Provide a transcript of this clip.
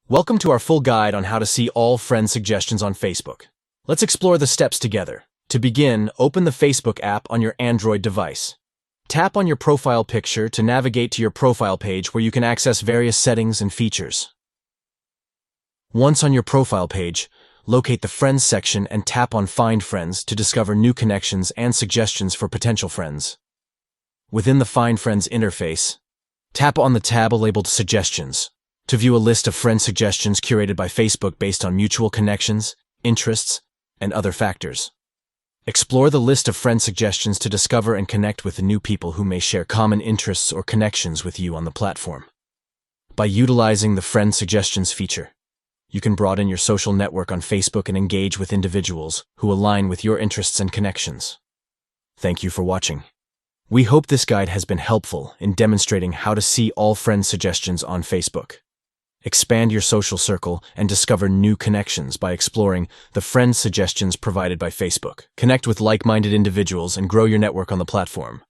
Welcome to our full guide on how to see all friend suggestions on Facebook. Let's explore the steps together. To begin, open the Facebook app on your Android device. Tap on your profile picture to navigate to your profile page where you can access various settings and features. Once on your profile page, locate the Friends section and tap on Find Friends to discover new connections and suggestions for potential friends. Within the Find Friends interface, tap on the tab labeled Suggestions to view a list of friend suggestions curated by Facebook based on mutual connections, interests, and other factors. Explore the list of friend suggestions to discover and connect with new people who may share common interests or connections with you on the platform. By utilizing the Friend Suggestions feature, you can broaden your social network on Facebook and engage with individuals who align with your interests and connections. Thank you for watching. We hope this guide has been helpful in demonstrating how to see all friend suggestions on Facebook. Expand your social circle and discover new connections by exploring the friend suggestions provided by Facebook. Connect with like-minded individuals and grow your network on the platform.